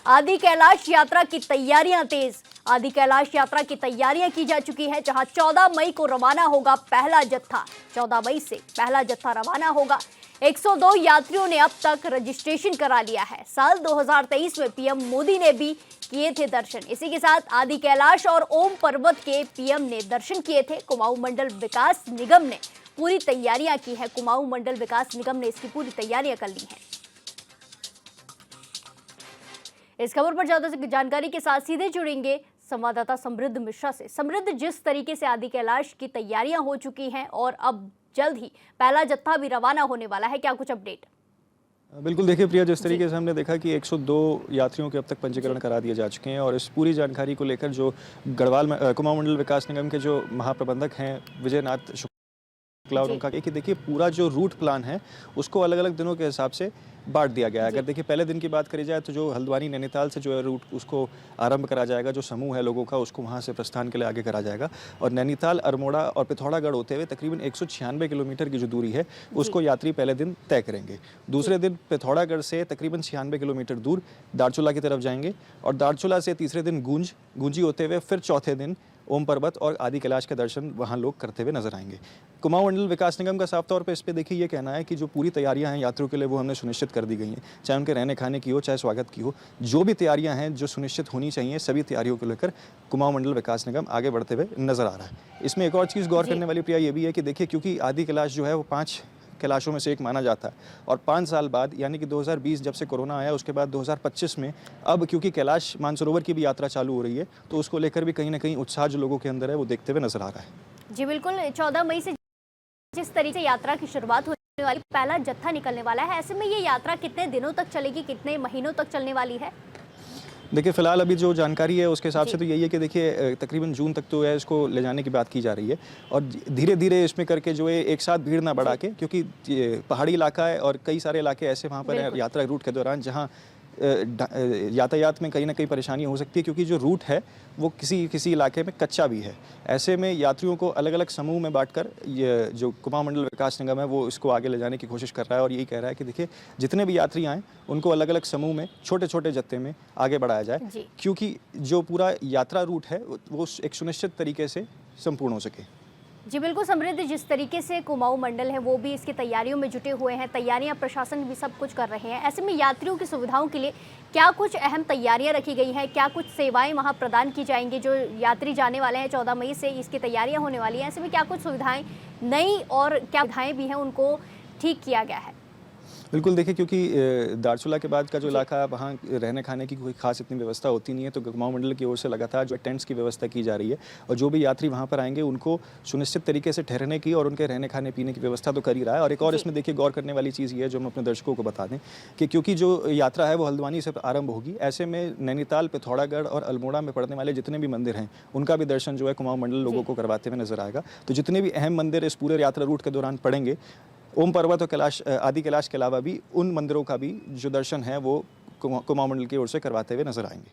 आदि कैलाश यात्रा की तैयारियां तेज। आदि कैलाश यात्रा की तैयारियां की जा चुकी है, जहां 14 मई को रवाना होगा पहला जत्था। 14 मई से पहला जत्था रवाना होगा। 102 यात्रियों ने अब तक रजिस्ट्रेशन करा लिया है। साल 2023 में पीएम मोदी ने भी किए थे दर्शन। इसी के साथ आदि कैलाश और ओम पर्वत के पीएम ने दर्शन किए थे। कुमाऊं मंडल विकास निगम ने पूरी तैयारियां की है। कुमाऊं मंडल विकास निगम ने इसकी पूरी तैयारियां कर ली हैं। इस खबर पर ज्यादा जानकारी के साथ सीधे जुड़ेंगे संवाददाता समृद्ध मिश्रा से। समृद्ध, जिस तरीके से आदि कैलाश की तैयारियां हो चुकी हैं और अब जल्द ही पहला जत्था भी रवाना होने वाला है, क्या कुछ अपडेट? बिल्कुल, देखिए प्रिया, जिस तरीके से हमने देखा कि 102 यात्रियों के अब तक पंजीकरण करा दिए जा चुके हैं और इस पूरी जानकारी को लेकर जो गढ़वाल में कुमाऊं मंडल विकास निगम के जो महाप्रबंधक हैं विजयनाथ शुक्ला, और उनका कि देखिए पूरा जो रूट प्लान है उसको अलग अलग दिनों के हिसाब से बांट दिया गया है। अगर देखिए पहले दिन की बात करी जाए तो जो हल्द्वानी नैनीताल से जो है रूट उसको आरंभ करा जाएगा, जो समूह है लोगों का उसको वहाँ से प्रस्थान के लिए आगे करा जाएगा और नैनीताल, अरमोड़ा और पिथौरागढ़ होते हुए तकरीबन 196 किलोमीटर की जो दूरी है उसको यात्री पहले दिन तय करेंगे। दूसरे दिन पिथौरागढ़ से तकरीबन 96 किलोमीटर दूर दारचूला की तरफ जाएंगे और दारचूला से तीसरे दिन गूंजी होते हुए फिर चौथे दिन ओम पर्वत और आदि कैलाश के दर्शन वहाँ लोग करते हुए नजर आएंगे। कुमाऊं मंडल विकास निगम का साफ तौर पे इस पे देखिए ये कहना है कि जो पूरी तैयारियां हैं यात्रियों के लिए वो हमने सुनिश्चित कर दी गई हैं, चाहे उनके रहने खाने की हो, चाहे स्वागत की हो। जो भी तैयारियां हैं जो सुनिश्चित होनी चाहिए, सभी तैयारियों को लेकर कुमाऊं मंडल विकास निगम आगे बढ़ते हुए नजर आ रहा है। इसमें एक और चीज़ गौर करने वाली प्रिया ये भी है कि देखिए क्योंकि आदि कैलाश जो है वो 5 कैलाशों में से एक माना जाता है और 5 साल बाद यानी कि 2020 जब से कोरोना आया उसके बाद 2025 में अब क्योंकि कैलाश मानसरोवर की भी यात्रा चालू हो रही है तो उसको लेकर भी कहीं ना कहीं उत्साह जो लोगों के अंदर है वो देखते हुए नजर आ रहा है। जी बिल्कुल, 14 मई से जिस तरीके से यात्रा की शुरुआत होने वाली, पहला जत्था निकलने वाला है, ऐसे में ये यात्रा कितने दिनों तक चलेगी, कितने महीनों तक चलने वाली है? देखिए फिलहाल अभी जो जानकारी है उसके हिसाब से तो यही है कि देखिए तकरीबन जून तक तो है इसको ले जाने की बात की जा रही है और धीरे धीरे इसमें करके जो है एक साथ भीड़ ना बढ़ा के, क्योंकि पहाड़ी इलाका है और कई सारे इलाके ऐसे वहाँ पर है यात्रा रूट के दौरान जहाँ यातायात में कहीं ना कहीं परेशानी हो सकती है, क्योंकि जो रूट है वो किसी इलाके में कच्चा भी है। ऐसे में यात्रियों को अलग अलग समूह में बांटकर ये जो कुमाऊं मंडल विकास निगम है वो इसको आगे ले जाने की कोशिश कर रहा है और यही कह रहा है कि देखिए जितने भी यात्री आएँ उनको अलग अलग समूह में छोटे छोटे जत्थे में आगे बढ़ाया जाए, क्योंकि जो पूरा यात्रा रूट है वो एक सुनिश्चित तरीके से संपूर्ण हो सके। जी बिल्कुल समृद्ध, जिस तरीके से कुमाऊं मंडल है वो भी इसकी तैयारियों में जुटे हुए हैं, तैयारियां प्रशासन भी सब कुछ कर रहे हैं। ऐसे में यात्रियों की सुविधाओं के लिए क्या कुछ अहम तैयारियां रखी गई हैं, क्या कुछ सेवाएं वहां प्रदान की जाएंगी? जो यात्री जाने वाले हैं 14 मई से इसकी तैयारियां होने वाली हैं, ऐसे में क्या कुछ सुविधाएं नई और क्या सुविधाएं भी हैं उनको ठीक किया गया है? बिल्कुल, देखिए क्योंकि दारचूला के बाद का जो इलाका है वहाँ रहने खाने की कोई खास इतनी व्यवस्था होती नहीं है, तो कुमाऊं मंडल की ओर से लगातार जो टेंट्स की व्यवस्था की जा रही है और जो भी यात्री वहाँ पर आएंगे उनको सुनिश्चित तरीके से ठहरने की और उनके रहने खाने पीने की व्यवस्था तो कर ही रहा है। और एक और इसमें देखिए गौर करने वाली चीज़ ये है जो हम अपने दर्शकों को बता दें कि क्योंकि जो यात्रा है वो हल्द्वानी से आरंभ होगी, ऐसे में नैनीताल, पिथौरागढ़ और अल्मोड़ा में पड़ने वाले जितने भी मंदिर हैं उनका भी दर्शन जो है कुमाऊं मंडल लोगों को करवाते हुए नजर आएगा। तो जितने भी अहम मंदिर इस पूरे यात्रा रूट के दौरान पड़ेंगे, ओम पर्वत और आदि कैलाश के अलावा भी उन मंदिरों का भी जो दर्शन है वो कुमाऊं मंडल की ओर से करवाते हुए नजर आएंगे।